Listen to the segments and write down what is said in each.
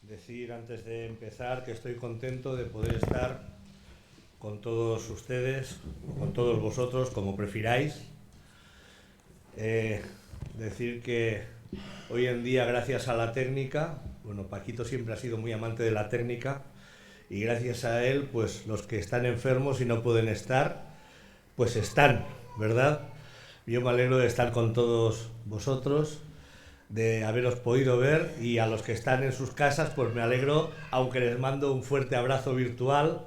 decir antes de empezar que estoy contento de poder estar con todos ustedes, con todos vosotros, como prefiráis. Decir que hoy en día, gracias a la técnica, bueno, Paquito siempre ha sido muy amante de la técnica, y gracias a él, pues los que están enfermos y no pueden estar, pues están, ¿verdad? Yo me alegro de estar con todos vosotros, de haberos podido ver, y a los que están en sus casas, pues me alegro, aunque les mando un fuerte abrazo virtual,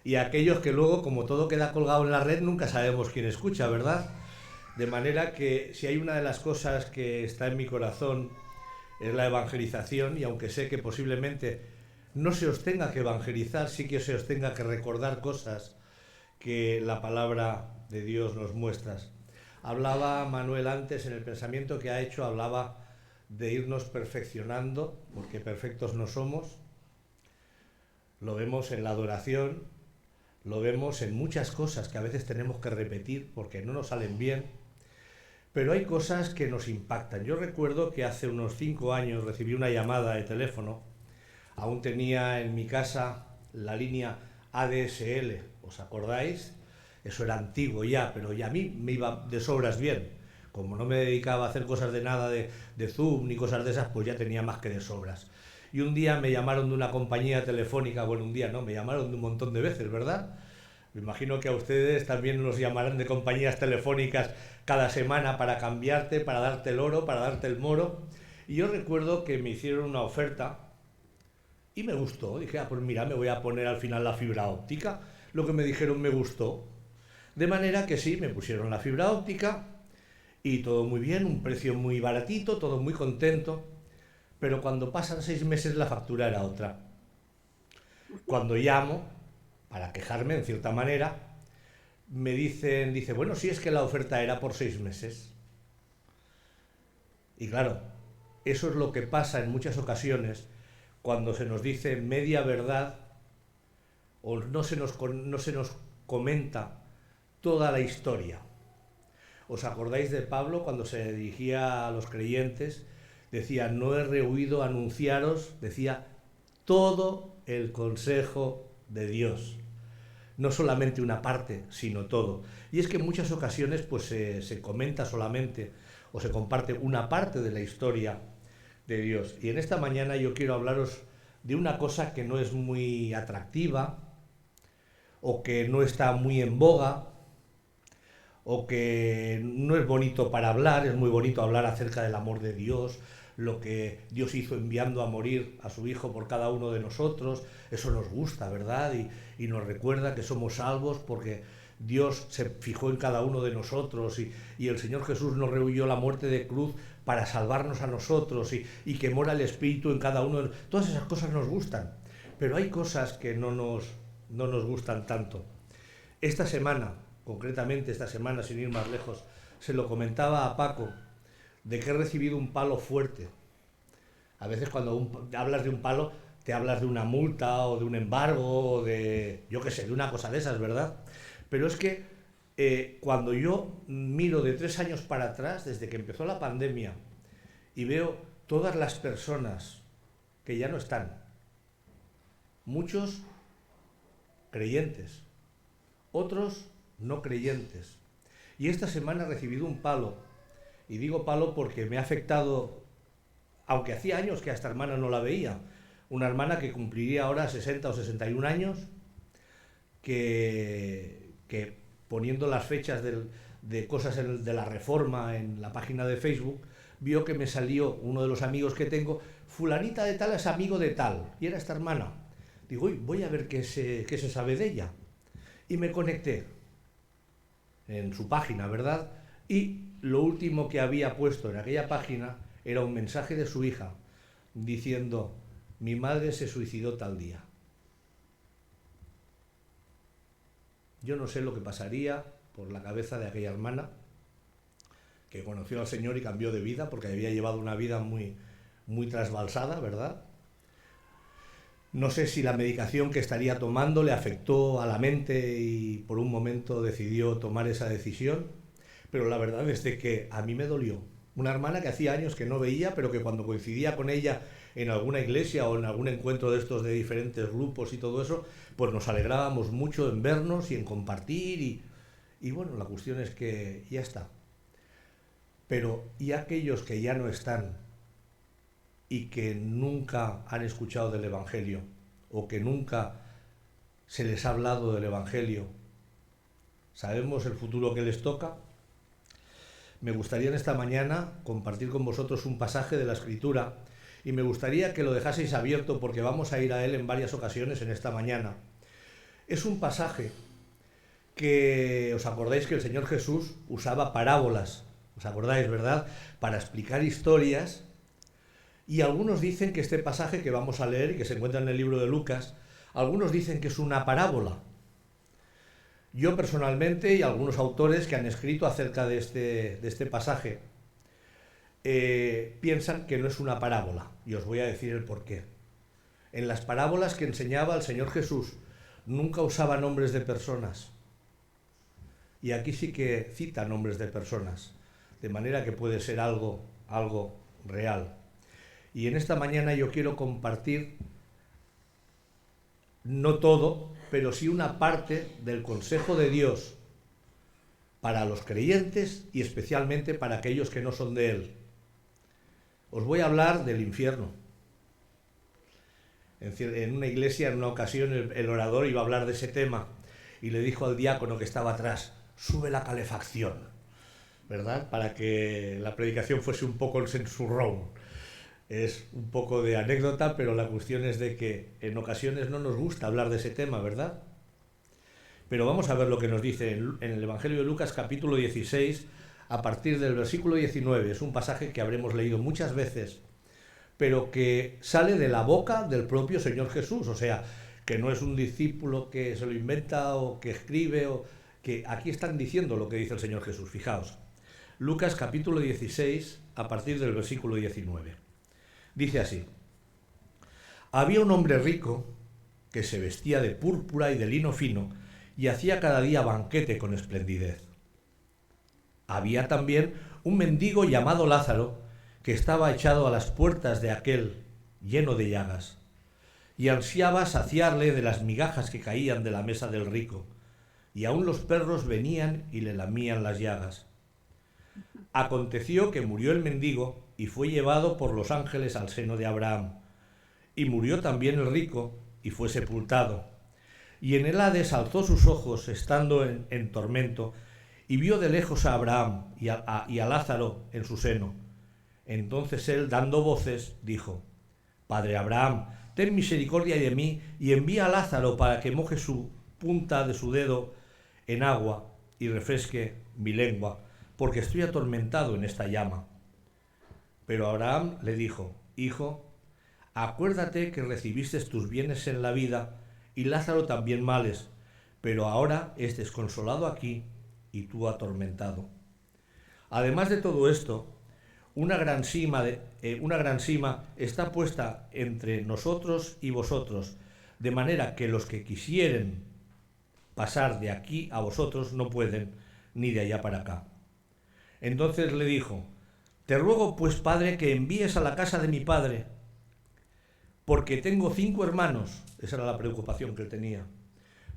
y a aquellos que luego, como todo queda colgado en la red, nunca sabemos quién escucha, ¿verdad? De manera que si hay una de las cosas que está en mi corazón es la evangelización, y aunque sé que posiblemente no se os tenga que evangelizar, sí que se os tenga que recordar cosas que la palabra de Dios nos muestra. Hablaba Manuel antes, en el pensamiento que ha hecho, hablaba de irnos perfeccionando, porque perfectos no somos. Lo vemos en la adoración, lo vemos en muchas cosas que a veces tenemos que repetir porque no nos salen bien, pero hay cosas que nos impactan. Yo recuerdo que hace unos 5 años recibí una llamada de teléfono, aún tenía en mi casa la línea ADSL, ¿os acordáis? Eso era antiguo ya, pero ya a mí me iba de sobras bien. Como no me dedicaba a hacer cosas de nada de Zoom ni cosas de esas, pues ya tenía más que de sobras. Y un día me llamaron de una compañía telefónica, bueno, un día no, me llamaron de un montón de veces, ¿verdad? Me imagino que a ustedes también los llamarán de compañías telefónicas cada semana para cambiarte, para darte el oro, para darte el moro. Y yo recuerdo que me hicieron una oferta y me gustó. Dije, pues mira, me voy a poner al final la fibra óptica. Lo que me dijeron me gustó. De manera que sí, me pusieron la fibra óptica y todo muy bien, un precio muy baratito, todo muy contento. Pero cuando pasan 6 meses la factura era otra. Cuando llamo, para quejarme en cierta manera, me dice, bueno, sí, es que la oferta era por 6 meses. Y claro, eso es lo que pasa en muchas ocasiones cuando se nos dice media verdad o no se nos comenta toda la historia. ¿Os acordáis de Pablo cuando se dirigía a los creyentes? Decía, no he rehuido anunciaros, decía, todo el consejo de Dios. No solamente una parte, sino todo. Y es que en muchas ocasiones pues se comenta solamente o se comparte una parte de la historia de Dios. Y en esta mañana yo quiero hablaros de una cosa que no es muy atractiva o que no está muy en boga o que no es bonito para hablar. Es muy bonito hablar acerca del amor de Dios, lo que Dios hizo enviando a morir a su Hijo por cada uno de nosotros. Eso nos gusta, ¿verdad? Y nos recuerda que somos salvos porque Dios se fijó en cada uno de nosotros y el Señor Jesús nos rehuyó la muerte de cruz para salvarnos a nosotros y que mora el Espíritu en cada uno. Todas esas cosas nos gustan, pero hay cosas que no nos gustan tanto. Esta semana, concretamente esta semana, sin ir más lejos, se lo comentaba a Paco, de que he recibido un palo fuerte. A veces cuando hablas de un palo, te hablas de una multa o de un embargo o de, yo qué sé, de una cosa de esas, ¿verdad? Pero es que cuando yo miro de 3 años para atrás, desde que empezó la pandemia, y veo todas las personas que ya no están, muchos creyentes, otros no creyentes. Y esta semana he recibido un palo, y digo palo porque me ha afectado, aunque hacía años que a esta hermana no la veía, una hermana que cumpliría ahora 60 o 61 años, que poniendo las fechas de cosas de la Reforma en la página de Facebook, vio que me salió uno de los amigos que tengo, fulanita de tal es amigo de tal, y era esta hermana. Digo, voy a ver qué se sabe de ella. Y me conecté en su página, ¿verdad? Y lo último que había puesto en aquella página era un mensaje de su hija diciendo, mi madre se suicidó tal día. Yo no sé lo que pasaría por la cabeza de aquella hermana que conoció al Señor y cambió de vida porque había llevado una vida muy trasbalsada, ¿verdad? No sé si la medicación que estaría tomando le afectó a la mente y por un momento decidió tomar esa decisión, pero la verdad es de que a mí me dolió. Una hermana que hacía años que no veía, pero que cuando coincidía con ella en alguna iglesia o en algún encuentro de estos de diferentes grupos y todo eso, pues nos alegrábamos mucho en vernos y en compartir y bueno, la cuestión es que ya está. Pero ¿y aquellos que ya no están y que nunca han escuchado del Evangelio o que nunca se les ha hablado del Evangelio? ¿Sabemos el futuro que les toca? Me gustaría en esta mañana compartir con vosotros un pasaje de la Escritura y me gustaría que lo dejaseis abierto porque vamos a ir a él en varias ocasiones en esta mañana. Es un pasaje que os acordáis que el Señor Jesús usaba parábolas, os acordáis, ¿verdad?, para explicar historias, y algunos dicen que este pasaje que vamos a leer y que se encuentra en el libro de Lucas, algunos dicen que es una parábola. Yo personalmente y algunos autores que han escrito acerca de este pasaje piensan que no es una parábola, y os voy a decir el porqué. En las parábolas que enseñaba el Señor Jesús nunca usaba nombres de personas, y aquí sí que cita nombres de personas, de manera que puede ser algo real. Y en esta mañana yo quiero compartir, no todo, pero sí una parte del consejo de Dios para los creyentes y especialmente para aquellos que no son de Él. Os voy a hablar del infierno. En una iglesia, en una ocasión, el orador iba a hablar de ese tema y le dijo al diácono que estaba atrás: sube la calefacción, ¿verdad? Para que la predicación fuese un poco el sensurrón. Es un poco de anécdota, pero la cuestión es de que en ocasiones no nos gusta hablar de ese tema, ¿verdad? Pero vamos a ver lo que nos dice en el Evangelio de Lucas, capítulo 16, a partir del versículo 19. Es un pasaje que habremos leído muchas veces, pero que sale de la boca del propio Señor Jesús. O sea, que no es un discípulo que se lo inventa o que escribe, o que aquí están diciendo lo que dice el Señor Jesús. Fijaos, Lucas capítulo 16, a partir del versículo 19. Dice así: había un hombre rico que se vestía de púrpura y de lino fino y hacía cada día banquete con esplendidez. Había también un mendigo llamado Lázaro que estaba echado a las puertas de aquel, lleno de llagas, y ansiaba saciarle de las migajas que caían de la mesa del rico, y aun los perros venían y le lamían las llagas. Aconteció que murió el mendigo y fue llevado por los ángeles al seno de Abraham. Y murió también el rico y fue sepultado. Y en el Hades alzó sus ojos, estando en tormento, y vio de lejos a Abraham y a Lázaro en su seno. Entonces él, dando voces, dijo: Padre Abraham, ten misericordia de mí y envía a Lázaro para que moje su punta de su dedo en agua y refresque mi lengua, porque estoy atormentado en esta llama. Pero Abraham le dijo: Hijo, acuérdate que recibiste tus bienes en la vida y Lázaro también males, pero ahora es desconsolado aquí y tú atormentado. Además de todo esto, una gran sima está puesta entre nosotros y vosotros, de manera que los que quisieren pasar de aquí a vosotros no pueden, ni de allá para acá. Entonces le dijo: Te ruego pues, padre, que envíes a la casa de mi padre, porque tengo 5 hermanos, esa era la preocupación que él tenía,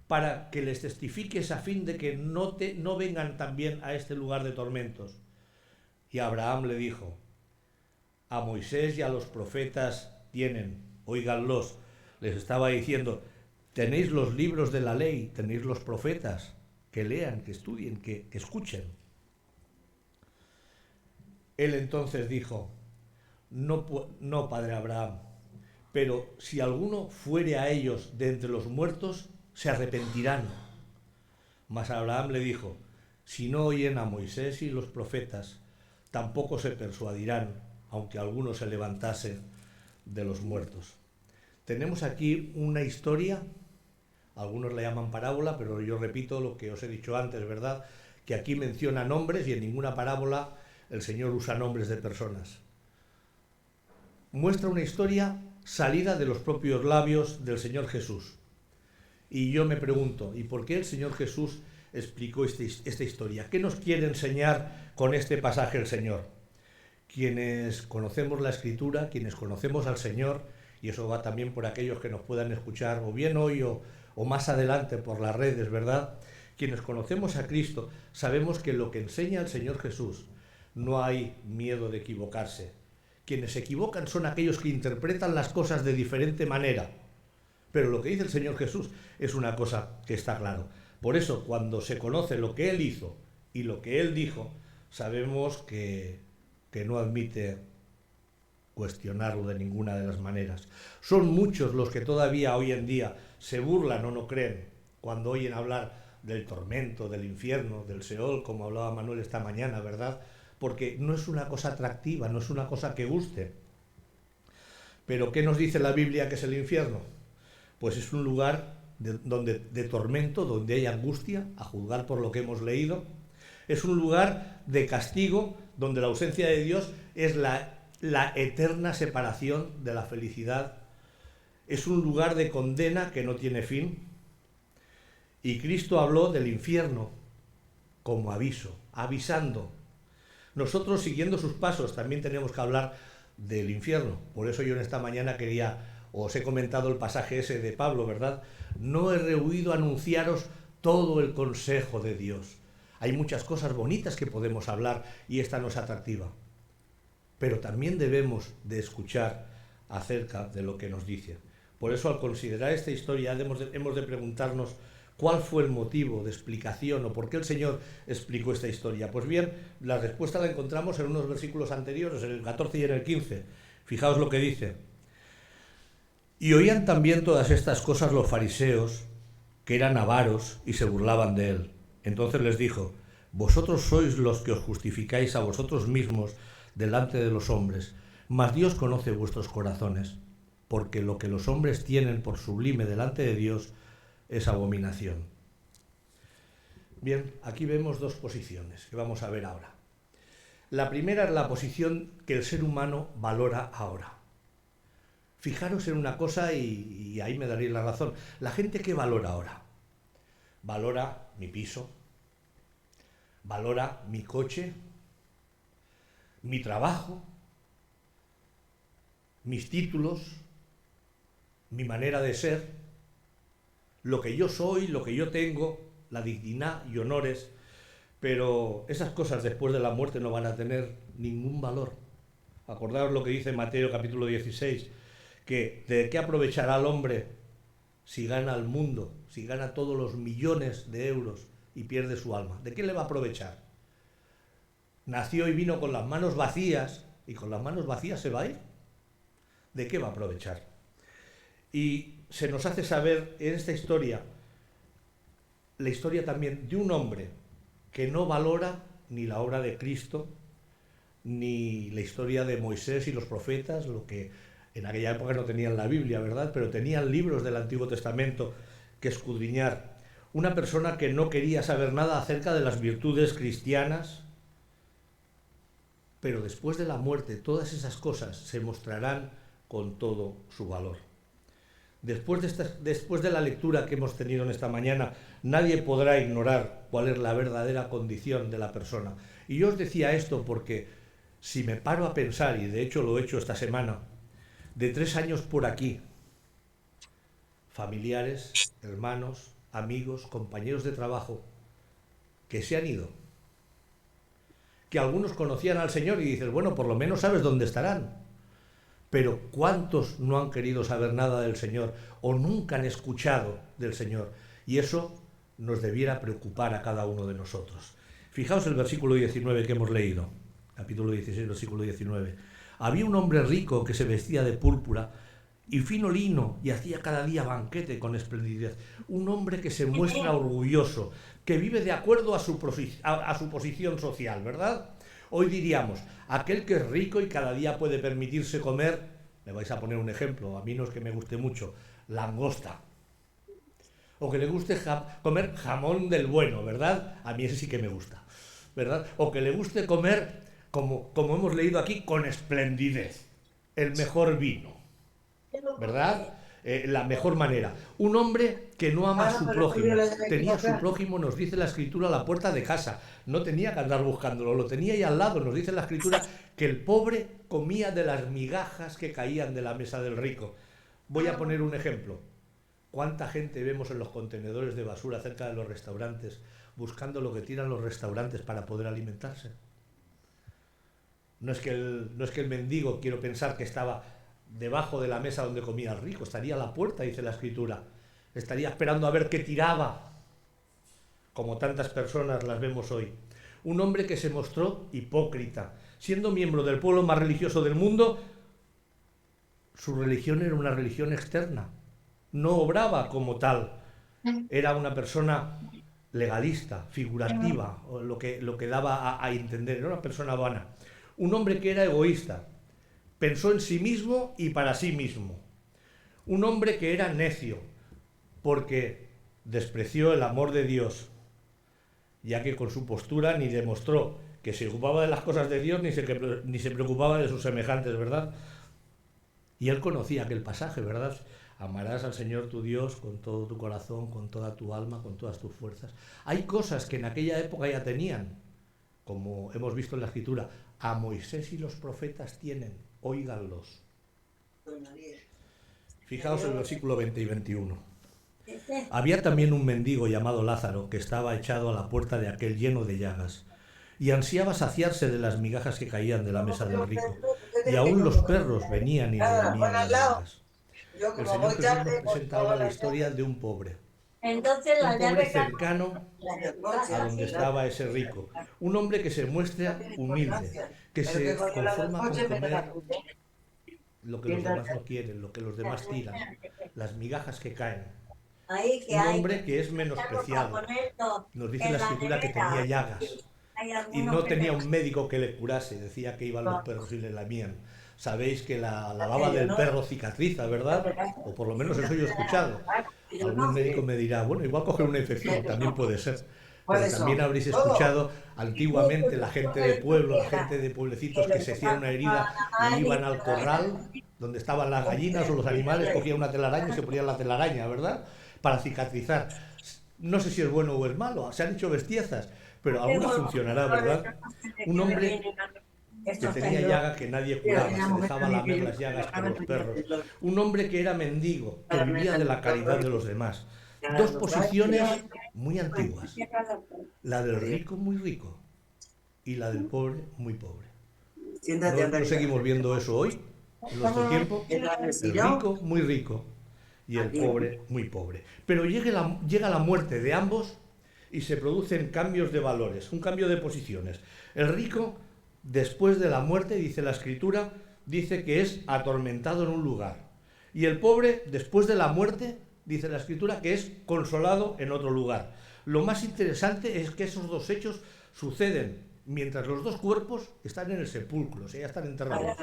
para que les testifiques a fin de que no vengan también a este lugar de tormentos. Y Abraham le dijo: A Moisés y a los profetas tienen, óiganlos. Les estaba diciendo: tenéis los libros de la ley, tenéis los profetas, que lean, que estudien, que escuchen. Él entonces dijo: No, padre Abraham, pero si alguno fuere a ellos de entre los muertos, se arrepentirán. Mas Abraham le dijo: Si no oyen a Moisés y los profetas, tampoco se persuadirán, aunque alguno se levantase de los muertos. Tenemos aquí una historia, algunos la llaman parábola, pero yo repito lo que os he dicho antes, ¿verdad? Que aquí menciona nombres y en ninguna parábola el Señor usa nombres de personas. Muestra una historia salida de los propios labios del Señor Jesús. Y yo me pregunto, ¿y por qué el Señor Jesús explicó esta historia? ¿Qué nos quiere enseñar con este pasaje el Señor? Quienes conocemos la Escritura, quienes conocemos al Señor, y eso va también por aquellos que nos puedan escuchar, o bien hoy o más adelante por las redes, ¿verdad? Quienes conocemos a Cristo, sabemos que lo que enseña el Señor Jesús, no hay miedo de equivocarse. Quienes se equivocan son aquellos que interpretan las cosas de diferente manera. Pero lo que dice el Señor Jesús es una cosa que está claro. Por eso, cuando se conoce lo que Él hizo y lo que Él dijo, sabemos que no admite cuestionarlo de ninguna de las maneras. Son muchos los que todavía hoy en día se burlan o no creen cuando oyen hablar del tormento, del infierno, del Seol, como hablaba Manuel esta mañana, ¿verdad? Porque no es una cosa atractiva, no es una cosa que guste. Pero ¿qué nos dice la Biblia que es el infierno? Pues es un lugar de tormento, donde hay angustia, a juzgar por lo que hemos leído. Es un lugar de castigo, donde la ausencia de Dios es la eterna separación de la felicidad. Es un lugar de condena que no tiene fin. Y Cristo habló del infierno como aviso, avisando. Nosotros, siguiendo sus pasos, también tenemos que hablar del infierno. Por eso yo en esta mañana os he comentado el pasaje ese de Pablo, ¿verdad? No he rehuido anunciaros todo el consejo de Dios. Hay muchas cosas bonitas que podemos hablar y esta no es atractiva. Pero también debemos de escuchar acerca de lo que nos dice. Por eso, al considerar esta historia, hemos de preguntarnos cuál fue el motivo de explicación o por qué el Señor explicó esta historia. Pues bien, la respuesta la encontramos en unos versículos anteriores, en el 14 y en el 15. Fijaos lo que dice. Y oían también todas estas cosas los fariseos, que eran avaros y se burlaban de él. Entonces les dijo: vosotros sois los que os justificáis a vosotros mismos delante de los hombres, mas Dios conoce vuestros corazones, porque lo que los hombres tienen por sublime delante de Dios es abominación. Bien, aquí vemos dos posiciones que vamos a ver ahora. La primera es la posición que el ser humano valora ahora. Fijaros en una cosa y ahí me daréis la razón. La gente, ¿qué valora ahora? Valora mi piso, valora mi coche, mi trabajo, mis títulos, mi manera de ser, lo que yo soy, lo que yo tengo, la dignidad y honores. Pero esas cosas después de la muerte no van a tener ningún valor. Acordaos lo que dice Mateo capítulo 16, que ¿de qué aprovechará el hombre si gana el mundo, si gana todos los millones de euros y pierde su alma? ¿De qué le va a aprovechar? Nació y vino con las manos vacías, y con las manos vacías se va a ir. ¿De qué va a aprovechar? Y se nos hace saber en esta historia, la historia también de un hombre que no valora ni la obra de Cristo, ni la historia de Moisés y los profetas, lo que en aquella época no tenían la Biblia, ¿verdad? Pero tenían libros del Antiguo Testamento que escudriñar. Una persona que no quería saber nada acerca de las virtudes cristianas, pero después de la muerte todas esas cosas se mostrarán con todo su valor. Después de la lectura que hemos tenido en esta mañana, nadie podrá ignorar cuál es la verdadera condición de la persona. Y yo os decía esto porque si me paro a pensar, y de hecho lo he hecho esta semana, de 3 años por aquí, familiares, hermanos, amigos, compañeros de trabajo, que se han ido, que algunos conocían al Señor y dices, bueno, por lo menos sabes dónde estarán. Pero ¿cuántos no han querido saber nada del Señor o nunca han escuchado del Señor? Y eso nos debiera preocupar a cada uno de nosotros. Fijaos el versículo 19 que hemos leído, capítulo 16, versículo 19. Había un hombre rico que se vestía de púrpura y fino lino y hacía cada día banquete con esplendidez. Un hombre que se muestra orgulloso, que vive de acuerdo a su posición social, ¿verdad? Hoy diríamos, aquel que es rico y cada día puede permitirse comer, le vais a poner un ejemplo, a mí no es que me guste mucho, langosta. O que le guste comer jamón del bueno, ¿verdad? A mí ese sí que me gusta, ¿verdad? O que le guste comer, como hemos leído aquí, con esplendidez, el mejor vino, ¿verdad? la mejor manera. Un hombre que no ama a su prójimo. Tenía a su prójimo, nos dice la Escritura, a la puerta de casa. No tenía que andar buscándolo, lo tenía ahí al lado. Nos dice la Escritura que el pobre comía de las migajas que caían de la mesa del rico. Voy a poner un ejemplo. ¿Cuánta gente vemos en los contenedores de basura cerca de los restaurantes buscando lo que tiran los restaurantes para poder alimentarse? No es que el mendigo, quiero pensar, que estaba debajo de la mesa donde comía el rico, estaría a la puerta, dice la Escritura. Estaría esperando a ver qué tiraba, como tantas personas las vemos hoy. Un hombre que se mostró hipócrita. Siendo miembro del pueblo más religioso del mundo, su religión era una religión externa. No obraba como tal. Era una persona legalista, figurativa, o lo que daba a entender. Era una persona vana. Un hombre que era egoísta. Pensó en sí mismo y para sí mismo. Un hombre que era necio, porque despreció el amor de Dios, ya que con su postura ni demostró que se ocupaba de las cosas de Dios ni se preocupaba de sus semejantes, ¿verdad? Y él conocía aquel pasaje, ¿verdad? Amarás al Señor tu Dios con todo tu corazón, con toda tu alma, con todas tus fuerzas. Hay cosas que en aquella época ya tenían, como hemos visto en la Escritura. A Moisés y los profetas tienen, óiganlos. Fijaos en el versículo 20 y 21. Había también un mendigo llamado Lázaro que estaba echado a la puerta de aquel lleno de llagas y ansiaba saciarse de las migajas que caían de la mesa del rico, y aún los perros venían y le lamían las llagas. El Señor Jesús nos presenta ahora la historia de un pobre. Un pobre cercano a donde estaba ese rico. Un hombre que se muestra humilde, que se conforma con comer lo que los demás no quieren, lo que los demás tiran, las migajas que caen. Un hombre que es menospreciado. Nos dice la Escritura que tenía llagas y no tenía un médico que le curase. Decía que iban los perros y le lamían. Sabéis que la baba del perro cicatriza, ¿verdad? O por lo menos eso yo he escuchado. Algún médico me dirá, bueno, igual coger una infección, también puede ser. Pero también habréis escuchado antiguamente la gente de pueblo, la gente de pueblecitos que se hacía una herida y iban al corral donde estaban las gallinas o los animales, cogían una telaraña y se ponían la telaraña, ¿verdad? Para cicatrizar. No sé si es bueno o es malo, se han hecho bestiezas, pero alguna funcionará, ¿verdad? Un hombre que tenía llaga que nadie curaba, se dejaba lamer las llagas por los perros. Un hombre que era mendigo, que vivía de la caridad de los demás. Dos posiciones muy antiguas. La del rico muy rico y la del pobre muy pobre. ¿No seguimos viendo eso hoy, en nuestro tiempo? El rico muy rico y el pobre muy pobre. Pero llega la muerte de ambos y se producen cambios de valores, un cambio de posiciones. El rico, después de la muerte, dice la Escritura, dice que es atormentado en un lugar. Y el pobre, después de la muerte, dice la Escritura, que es consolado en otro lugar. Lo más interesante es que esos dos hechos suceden mientras los dos cuerpos están en el sepulcro, o sea, ya están enterrados.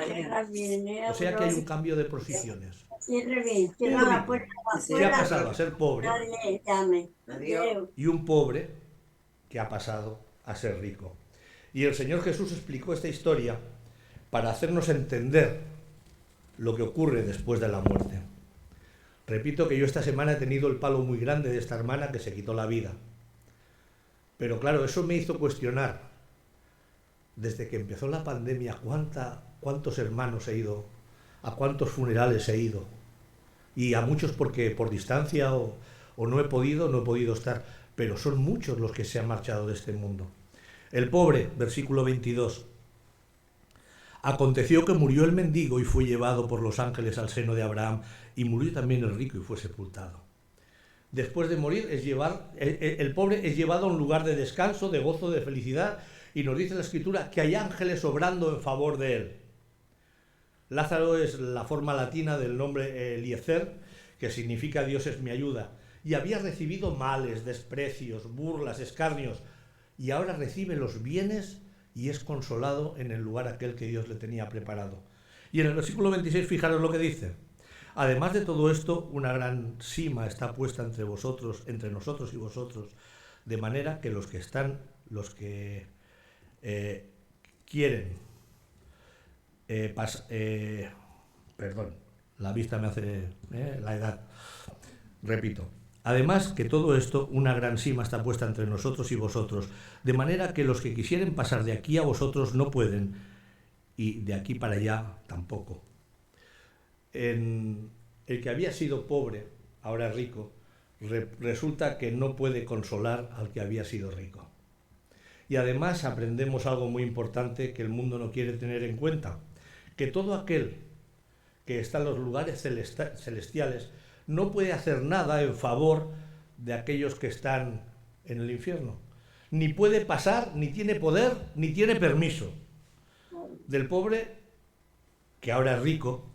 O sea que hay un cambio de posiciones. Un rico que ha pasado a ser pobre y un pobre que ha pasado a ser rico. Y el Señor Jesús explicó esta historia para hacernos entender lo que ocurre después de la muerte. Repito que yo esta semana he tenido el palo muy grande de esta hermana que se quitó la vida. Pero claro, eso me hizo cuestionar, desde que empezó la pandemia, cuántos hermanos he ido, a cuántos funerales he ido. Y a muchos porque por distancia o no he podido estar. Pero son muchos los que se han marchado de este mundo. El pobre, versículo 22. Aconteció que murió el mendigo y fue llevado por los ángeles al seno de Abraham, y murió también el rico y fue sepultado. Después de morir, el pobre es llevado a un lugar de descanso, de gozo, de felicidad, y nos dice la Escritura que hay ángeles obrando en favor de él. Lázaro es la forma latina del nombre Eliezer, que significa Dios es mi ayuda, y había recibido males, desprecios, burlas, escarnios, y ahora recibe los bienes y es consolado en el lugar aquel que Dios le tenía preparado. Y en el versículo 26, fijaros lo que dice. Además de todo esto, una gran sima está puesta entre nosotros y vosotros, de manera que los que quieren la vista me hace la edad. Repito. Además que todo esto, una gran sima está puesta entre nosotros y vosotros, de manera que los que quisieren pasar de aquí a vosotros no pueden, y de aquí para allá tampoco. El que había sido pobre, ahora es rico, resulta que no puede consolar al que había sido rico. Y además aprendemos algo muy importante que el mundo no quiere tener en cuenta, que todo aquel que está en los lugares celestiales no puede hacer nada en favor de aquellos que están en el infierno. Ni puede pasar, ni tiene poder, ni tiene permiso. Del pobre, que ahora es rico,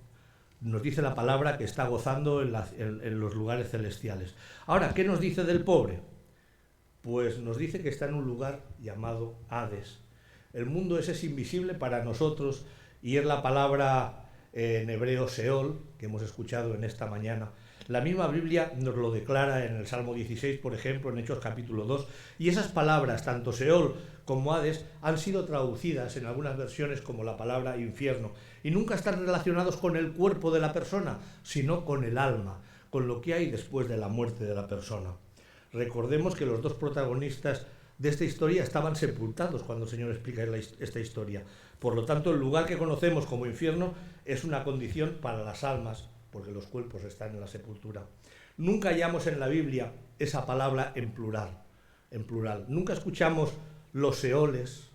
nos dice la palabra que está gozando en los lugares celestiales. Ahora, ¿qué nos dice del pobre? Pues nos dice que está en un lugar llamado Hades. El mundo ese es invisible para nosotros y es la palabra en hebreo Seol, que hemos escuchado en esta mañana. La misma Biblia nos lo declara en el Salmo 16, por ejemplo, en Hechos capítulo 2, y esas palabras, tanto Seol como Hades, han sido traducidas en algunas versiones como la palabra infierno, y nunca están relacionados con el cuerpo de la persona, sino con el alma, con lo que hay después de la muerte de la persona. Recordemos que los dos protagonistas de esta historia estaban sepultados cuando el Señor explica esta historia. Por lo tanto, el lugar que conocemos como infierno es una condición para las almas, porque los cuerpos están en la sepultura. Nunca hallamos en la Biblia esa palabra en plural. Nunca escuchamos los Seoles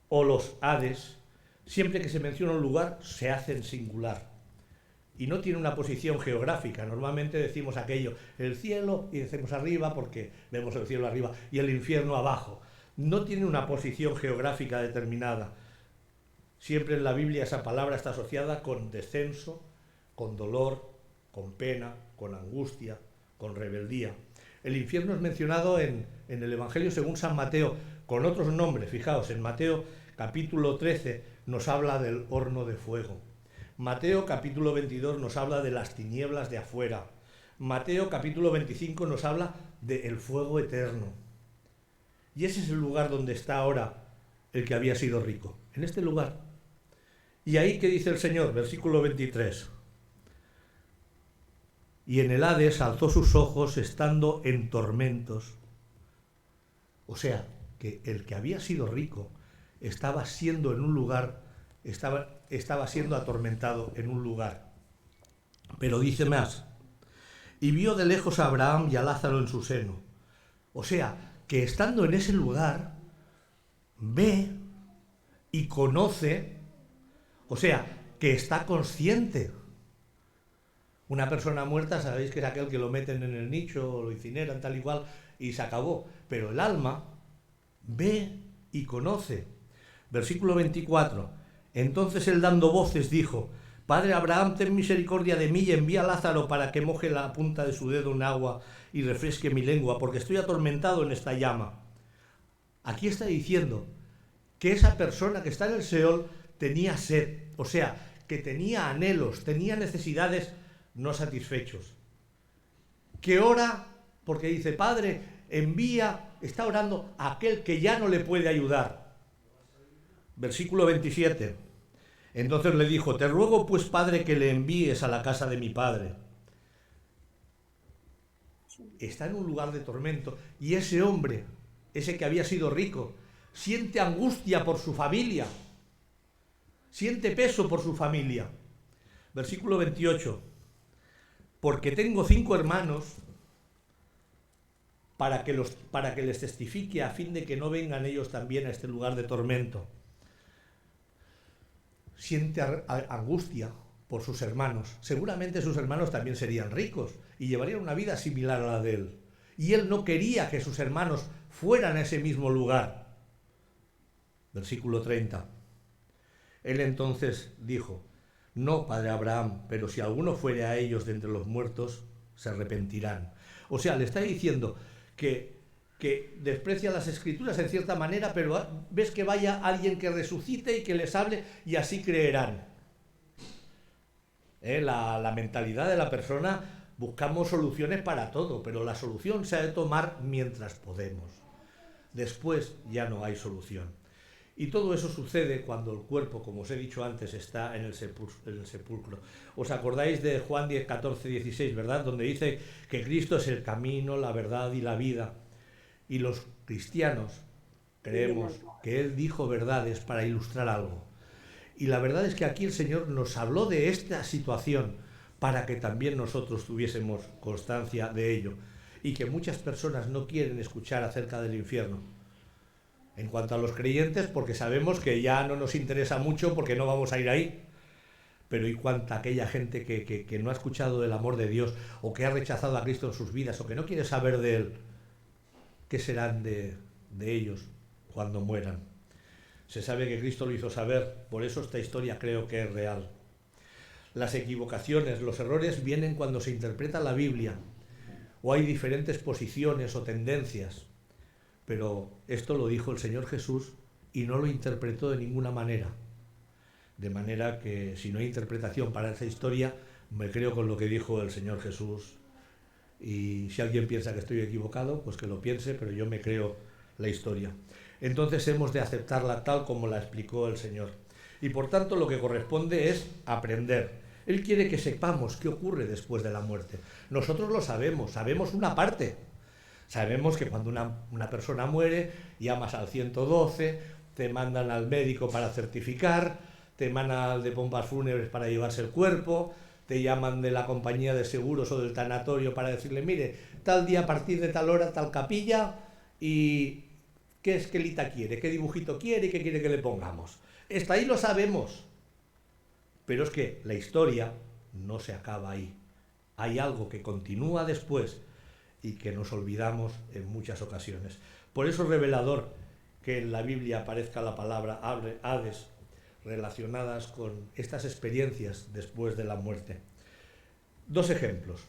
o los Hades. Siempre que se menciona un lugar, se hace en singular. Y no tiene una posición geográfica. Normalmente decimos aquello, el cielo, y decimos arriba porque vemos el cielo arriba, y el infierno abajo. No tiene una posición geográfica determinada. Siempre en la Biblia esa palabra está asociada con descenso, con dolor, con pena, con angustia, con rebeldía. El infierno es mencionado en el Evangelio según San Mateo, con otros nombres. Fijaos, en Mateo capítulo 13 nos habla del horno de fuego. Mateo capítulo 22 nos habla de las tinieblas de afuera. Mateo capítulo 25 nos habla del fuego eterno. Y ese es el lugar donde está ahora el que había sido rico, en este lugar. Y ahí, ¿qué dice el Señor? Versículo 23. Y en el Hades alzó sus ojos estando en tormentos. O sea, que el que había sido rico estaba siendo en un lugar, estaba siendo atormentado en un lugar. Pero dice más, y vio de lejos a Abraham y a Lázaro en su seno. O sea, que estando en ese lugar, ve y conoce, o sea, que está consciente. Una persona muerta, sabéis que es aquel que lo meten en el nicho, lo incineran, tal y cual, y se acabó. Pero el alma ve y conoce. Versículo 24. Entonces él dando voces dijo, Padre Abraham, ten misericordia de mí y envía a Lázaro para que moje la punta de su dedo en agua y refresque mi lengua, porque estoy atormentado en esta llama. Aquí está diciendo que esa persona que está en el Seol tenía sed, o sea, que tenía anhelos, tenía necesidades no satisfechos. Que ora, porque dice, Padre, envía, está orando a aquel que ya no le puede ayudar. Versículo 27. Entonces le dijo, te ruego pues, Padre, que le envíes a la casa de mi padre. Está en un lugar de tormento y ese hombre, ese que había sido rico, siente angustia por su familia, siente peso por su familia. Versículo 28. Porque tengo 5 hermanos para que les testifique a fin de que no vengan ellos también a este lugar de tormento. Siente angustia por sus hermanos. Seguramente sus hermanos también serían ricos y llevarían una vida similar a la de él. Y él no quería que sus hermanos fueran a ese mismo lugar. Versículo 30. Él entonces dijo, no, padre Abraham, pero si alguno fuere a ellos de entre los muertos, se arrepentirán. O sea, le está diciendo que desprecia las escrituras en cierta manera, pero ves que vaya alguien que resucite y que les hable y así creerán. La mentalidad de la persona, buscamos soluciones para todo, pero la solución se ha de tomar mientras podemos. Después ya no hay solución. Y todo eso sucede cuando el cuerpo, como os he dicho antes, está en el sepulcro. ¿Os acordáis de Juan 10, 14, 16, verdad? Donde dice que Cristo es el camino, la verdad y la vida. Y los cristianos creemos que Él dijo verdades para ilustrar algo. Y la verdad es que aquí el Señor nos habló de esta situación para que también nosotros tuviésemos constancia de ello. Y que muchas personas no quieren escuchar acerca del infierno. En cuanto a los creyentes, porque sabemos que ya no nos interesa mucho porque no vamos a ir ahí. Pero ¿y cuánta aquella gente que no ha escuchado del amor de Dios o que ha rechazado a Cristo en sus vidas o que no quiere saber de Él? ¿Qué serán de ellos cuando mueran? Se sabe que Cristo lo hizo saber, por eso esta historia creo que es real. Las equivocaciones, los errores vienen cuando se interpreta la Biblia o hay diferentes posiciones o tendencias. Pero esto lo dijo el Señor Jesús y no lo interpretó de ninguna manera. De manera que si no hay interpretación para esa historia, me creo con lo que dijo el Señor Jesús. Y si alguien piensa que estoy equivocado, pues que lo piense, pero yo me creo la historia. Entonces hemos de aceptarla tal como la explicó el Señor. Y por tanto lo que corresponde es aprender. Él quiere que sepamos qué ocurre después de la muerte. Nosotros lo sabemos, sabemos una parte. Sabemos que cuando una persona muere, llamas al 112, te mandan al médico para certificar, te mandan al de pompas fúnebres para llevarse el cuerpo, te llaman de la compañía de seguros o del tanatorio para decirle, mire, tal día a partir de tal hora, tal capilla, y qué esquelita quiere, qué dibujito quiere y qué quiere que le pongamos. Hasta ahí lo sabemos. Pero es que la historia no se acaba ahí. Hay algo que continúa después y que nos olvidamos en muchas ocasiones. Por eso es revelador que en la Biblia aparezca la palabra Hades relacionadas con estas experiencias después de la muerte. Dos ejemplos.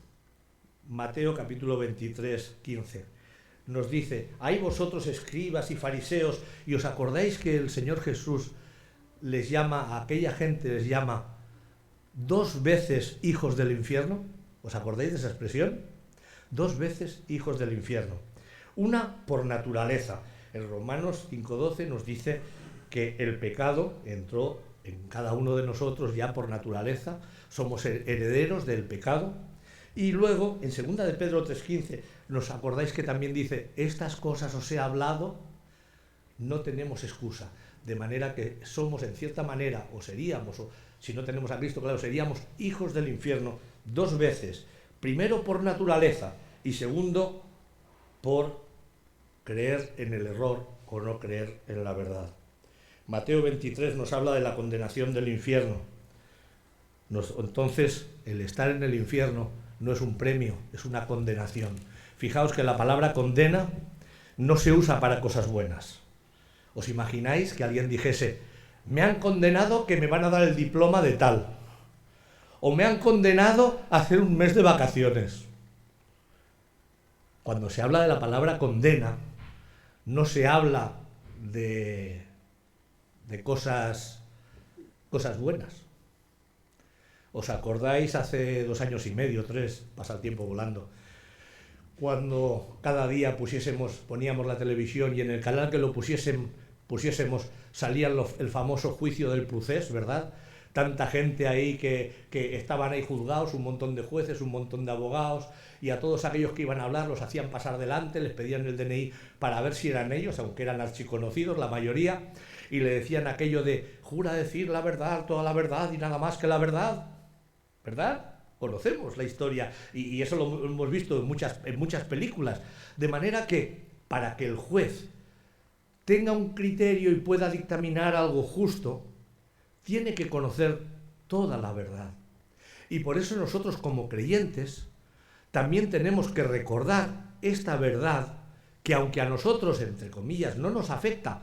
Mateo capítulo 23, 15. Nos dice, «Hay vosotros escribas y fariseos, y os acordáis que el Señor Jesús les llama, a aquella gente les llama 2 veces hijos del infierno». ¿Os acordáis de esa expresión? 2 veces hijos del infierno. Una por naturaleza. En Romanos 5:12 nos dice que el pecado entró en cada uno de nosotros ya por naturaleza, somos herederos del pecado. Y luego, en 2 de Pedro 3:15, ¿nos acordáis que también dice, estas cosas os he hablado? No tenemos excusa. De manera que somos, en cierta manera, o seríamos, o si no tenemos a Cristo, claro, seríamos hijos del infierno 2 veces. Primero por naturaleza y segundo por creer en el error o no creer en la verdad. Mateo 23 nos habla de la condenación del infierno. Entonces, el estar en el infierno no es un premio, es una condenación. Fijaos que la palabra condena no se usa para cosas buenas. ¿Os imagináis que alguien dijese, me han condenado que me van a dar el diploma de tal? O me han condenado a hacer un mes de vacaciones. Cuando se habla de la palabra condena, no se habla de cosas buenas. ¿Os acordáis hace 2 años y medio, 3, pasa el tiempo volando, cuando cada día poníamos la televisión y en el canal que lo pusiésemos salía el famoso juicio del procés, ¿verdad? Tanta gente ahí que estaban ahí juzgados, un montón de jueces, un montón de abogados, y a todos aquellos que iban a hablar los hacían pasar delante, les pedían el DNI para ver si eran ellos, aunque eran archiconocidos la mayoría, y le decían aquello de, jura decir la verdad, toda la verdad y nada más que la verdad, ¿verdad? Conocemos la historia y eso lo hemos visto en muchas películas, de manera que para que el juez tenga un criterio y pueda dictaminar algo justo, tiene que conocer toda la verdad. Y por eso nosotros como creyentes también tenemos que recordar esta verdad que aunque a nosotros, entre comillas, no nos afecta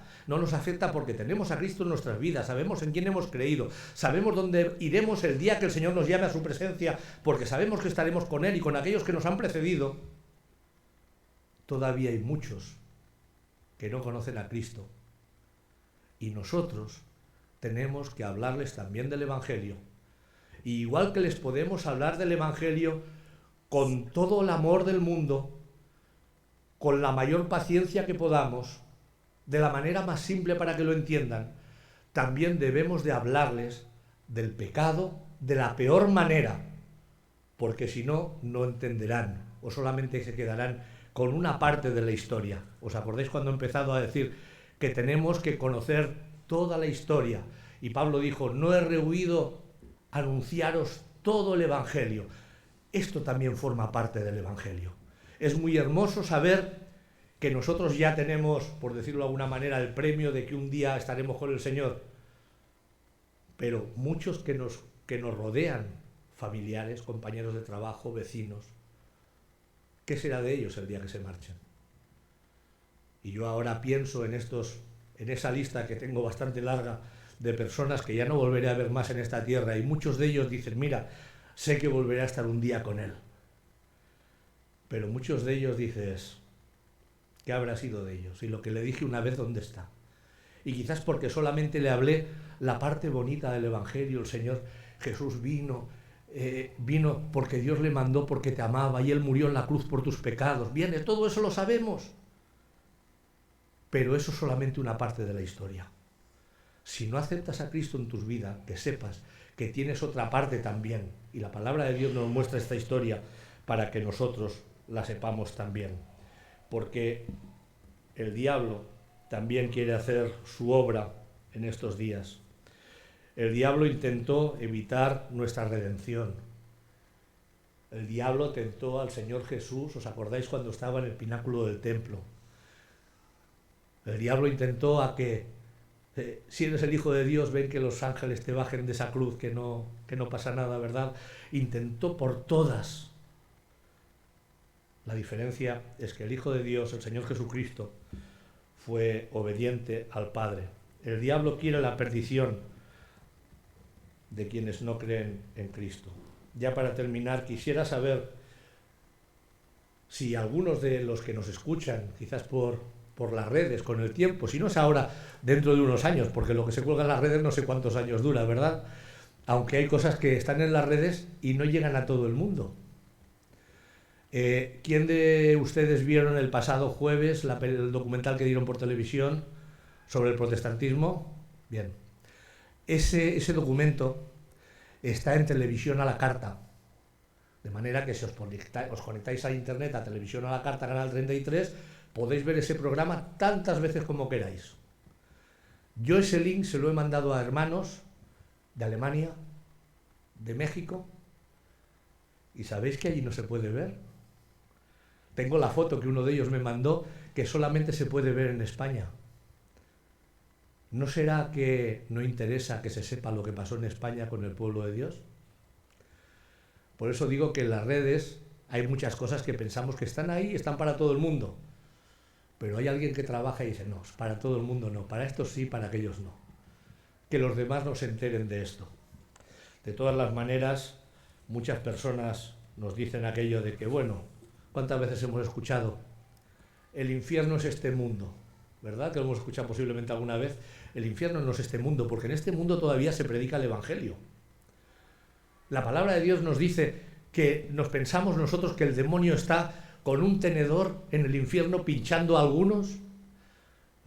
porque tenemos a Cristo en nuestras vidas, sabemos en quién hemos creído, sabemos dónde iremos el día que el Señor nos llame a su presencia, porque sabemos que estaremos con Él y con aquellos que nos han precedido, todavía hay muchos que no conocen a Cristo. Y nosotros tenemos que hablarles también del Evangelio. Y igual que les podemos hablar del Evangelio con todo el amor del mundo, con la mayor paciencia que podamos, de la manera más simple para que lo entiendan, también debemos de hablarles del pecado de la peor manera, porque si no, no entenderán o solamente se quedarán con una parte de la historia. ¿Os acordáis cuando he empezado a decir que tenemos que conocer toda la historia? Y Pablo dijo, no he rehuido anunciaros todo el Evangelio. Esto también forma parte del Evangelio. Es muy hermoso saber que nosotros ya tenemos, por decirlo de alguna manera, el premio de que un día estaremos con el Señor. Pero muchos que nos rodean, familiares, compañeros de trabajo, vecinos, ¿qué será de ellos el día que se marchen? Y yo ahora pienso en esa lista que tengo bastante larga de personas que ya no volveré a ver más en esta tierra, y muchos de ellos dicen, mira, sé que volveré a estar un día con él. Pero muchos de ellos dices, ¿qué habrá sido de ellos? Y lo que le dije una vez, ¿dónde está? Y quizás porque solamente le hablé la parte bonita del Evangelio, el Señor Jesús vino porque Dios le mandó, porque te amaba, y Él murió en la cruz por tus pecados. Bien, todo eso lo sabemos. Pero eso es solamente una parte de la historia. Si no aceptas a Cristo en tus vidas, que sepas que tienes otra parte también. Y la palabra de Dios nos muestra esta historia para que nosotros la sepamos también. Porque el diablo también quiere hacer su obra en estos días. El diablo intentó evitar nuestra redención. El diablo tentó al Señor Jesús, ¿os acordáis cuando estaba en el pináculo del templo? El diablo intentó a que, si eres el Hijo de Dios, ven que los ángeles te bajen de esa cruz, que no pasa nada, ¿verdad? Intentó por todas. La diferencia es que el Hijo de Dios, el Señor Jesucristo, fue obediente al Padre. El diablo quiere la perdición de quienes no creen en Cristo. Ya para terminar, quisiera saber si algunos de los que nos escuchan, quizás por las redes, con el tiempo, si no es ahora, dentro de unos años, porque lo que se cuelga en las redes no sé cuántos años dura, ¿verdad? Aunque hay cosas que están en las redes y no llegan a todo el mundo. ¿Quién de ustedes vieron el pasado jueves el documental que dieron por televisión sobre el protestantismo? Bien. Ese documento está en Televisión a la Carta. De manera que si os conectáis a internet, a Televisión a la Carta, Canal 33, podéis ver ese programa tantas veces como queráis. Yo ese link se lo he mandado a hermanos de Alemania, de México, y sabéis que allí no se puede ver. Tengo la foto que uno de ellos me mandó, que solamente se puede ver en España. ¿No será que no interesa que se sepa lo que pasó en España con el pueblo de Dios? Por eso digo que en las redes hay muchas cosas que pensamos que están ahí, están para todo el mundo. Pero hay alguien que trabaja y dice, no, para todo el mundo no, para estos sí, para aquellos no. Que los demás no se enteren de esto. De todas las maneras, muchas personas nos dicen aquello de que, bueno, ¿cuántas veces hemos escuchado? El infierno es este mundo, ¿verdad? Que lo hemos escuchado posiblemente alguna vez. El infierno no es este mundo, porque en este mundo todavía se predica el Evangelio. La palabra de Dios nos dice que nos pensamos nosotros que el demonio está con un tenedor en el infierno pinchando a algunos.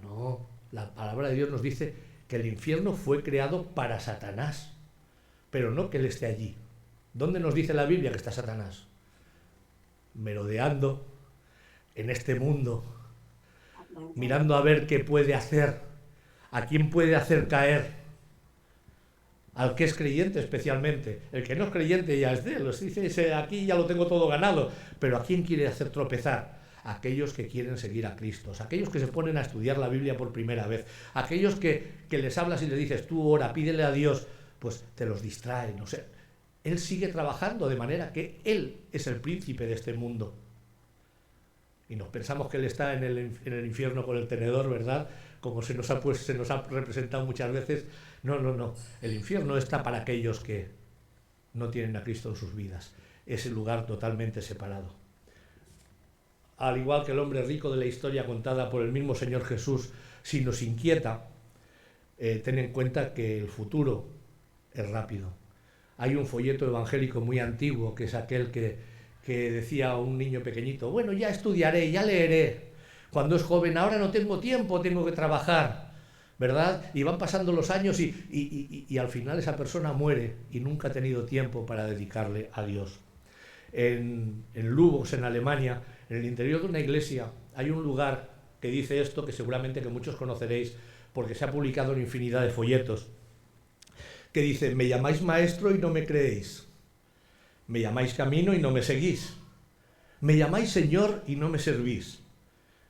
No, la palabra de Dios nos dice que el infierno fue creado para Satanás, pero no que él esté allí. ¿Dónde nos dice la Biblia que está Satanás? Merodeando en este mundo, mirando a ver qué puede hacer, a quién puede hacer caer. Al que es creyente especialmente. El que no es creyente ya es de él. Dice, aquí ya lo tengo todo ganado. Pero ¿a quién quiere hacer tropezar? A aquellos que quieren seguir a Cristo. A aquellos que se ponen a estudiar la Biblia por primera vez. A aquellos que les hablas y les dices, tú ora, pídele a Dios. Pues te los distrae, no sé. Él sigue trabajando de manera que Él es el príncipe de este mundo. Y nos pensamos que Él está en el infierno con el tenedor, ¿verdad? Como se nos ha representado muchas veces. No. El infierno está para aquellos que no tienen a Cristo en sus vidas. Es el lugar totalmente separado. Al igual que el hombre rico de la historia contada por el mismo Señor Jesús, si nos inquieta, ten en cuenta que el futuro es rápido. Hay un folleto evangélico muy antiguo, que es aquel que decía a un niño pequeñito, bueno, ya estudiaré, ya leeré. Cuando es joven, ahora no tengo tiempo, tengo que trabajar, ¿verdad? Y van pasando los años y al final esa persona muere y nunca ha tenido tiempo para dedicarle a Dios. En Lübeck, en Alemania, en el interior de una iglesia, hay un lugar que dice esto, que seguramente que muchos conoceréis, porque se ha publicado en infinidad de folletos, que dice: me llamáis maestro y no me creéis, me llamáis camino y no me seguís, me llamáis Señor y no me servís,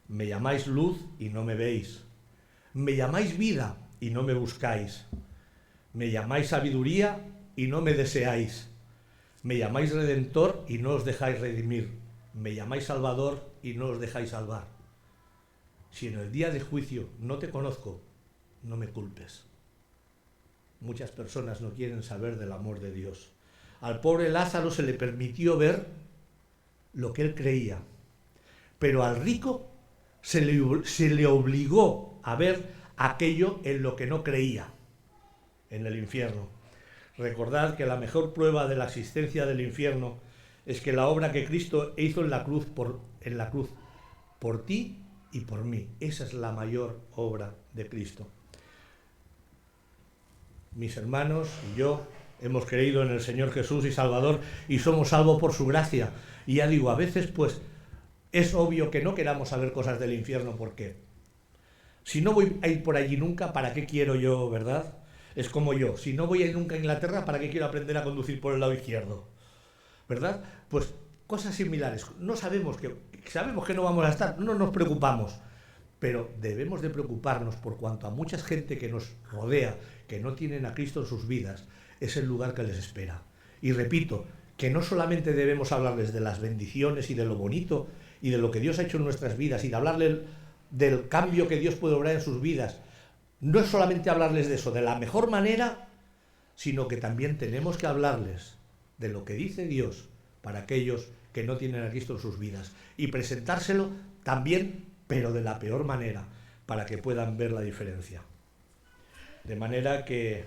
me llamáis luz y no me veis, me llamáis vida y no me buscáis, me llamáis sabiduría y no me deseáis, me llamáis redentor y no os dejáis redimir, me llamáis salvador y no os dejáis salvar. Si en el día de juicio no te conozco, no me culpes. Muchas personas no quieren saber del amor de Dios. Al pobre Lázaro se le permitió ver lo que él creía, pero al rico se le obligó a ver aquello en lo que no creía, en el infierno. Recordad que la mejor prueba de la existencia del infierno es que la obra que Cristo hizo en la cruz por ti y por mí. Esa es la mayor obra de Cristo. Mis hermanos y yo hemos creído en el Señor Jesús y Salvador y somos salvos por su gracia. Y ya digo, a veces pues es obvio que no queramos saber cosas del infierno, porque si no voy a ir por allí nunca, ¿para qué quiero yo, verdad? Es como yo, si no voy a ir nunca a Inglaterra, ¿para qué quiero aprender a conducir por el lado izquierdo? ¿Verdad? Pues cosas similares. Sabemos que no vamos a estar, no nos preocupamos, pero debemos de preocuparnos por cuanto a mucha gente que nos rodea, que no tienen a Cristo en sus vidas, es el lugar que les espera. Y repito, que no solamente debemos hablarles de las bendiciones y de lo bonito y de lo que Dios ha hecho en nuestras vidas y de hablarles del cambio que Dios puede obrar en sus vidas, no es solamente hablarles de eso de la mejor manera, sino que también tenemos que hablarles de lo que dice Dios para aquellos que no tienen a Cristo en sus vidas y presentárselo también, pero de la peor manera, para que puedan ver la diferencia. De manera que,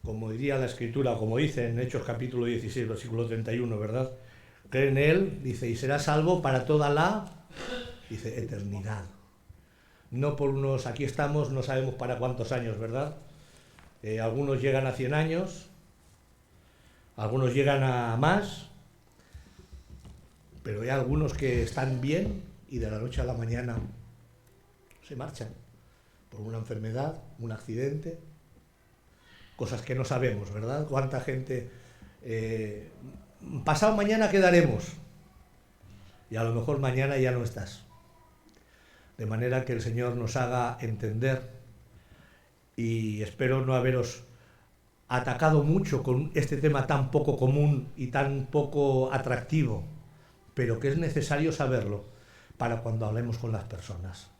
como diría la Escritura, como dice en Hechos capítulo 16, versículo 31, ¿verdad? Cree en Él, dice, y será salvo para toda la, dice, eternidad. No por unos, aquí estamos, no sabemos para cuántos años, ¿verdad? Algunos llegan a 100 años, algunos llegan a más, pero hay algunos que están bien y de la noche a la mañana se marchan por una enfermedad, un accidente, cosas que no sabemos, ¿verdad? Cuánta gente, pasado mañana quedaremos y a lo mejor mañana ya no estás. De manera que el Señor nos haga entender, y espero no haberos atacado mucho con este tema tan poco común y tan poco atractivo, pero que es necesario saberlo para cuando hablemos con las personas.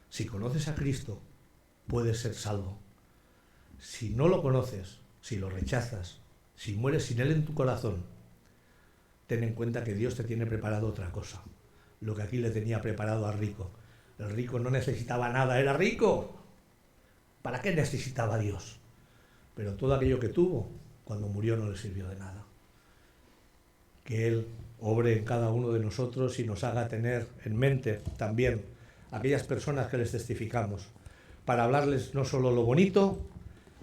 Si conoces a Cristo, puedes ser salvo. Si no lo conoces, si lo rechazas, si mueres sin Él en tu corazón, ten en cuenta que Dios te tiene preparado otra cosa, lo que aquí le tenía preparado al rico. El rico no necesitaba nada, era rico. ¿Para qué necesitaba a Dios? Pero todo aquello que tuvo, cuando murió no le sirvió de nada. Que Él obre en cada uno de nosotros y nos haga tener en mente también a aquellas personas que les testificamos, para hablarles no solo lo bonito,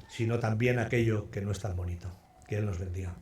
sino también aquello que no es tan bonito. Que Él nos bendiga.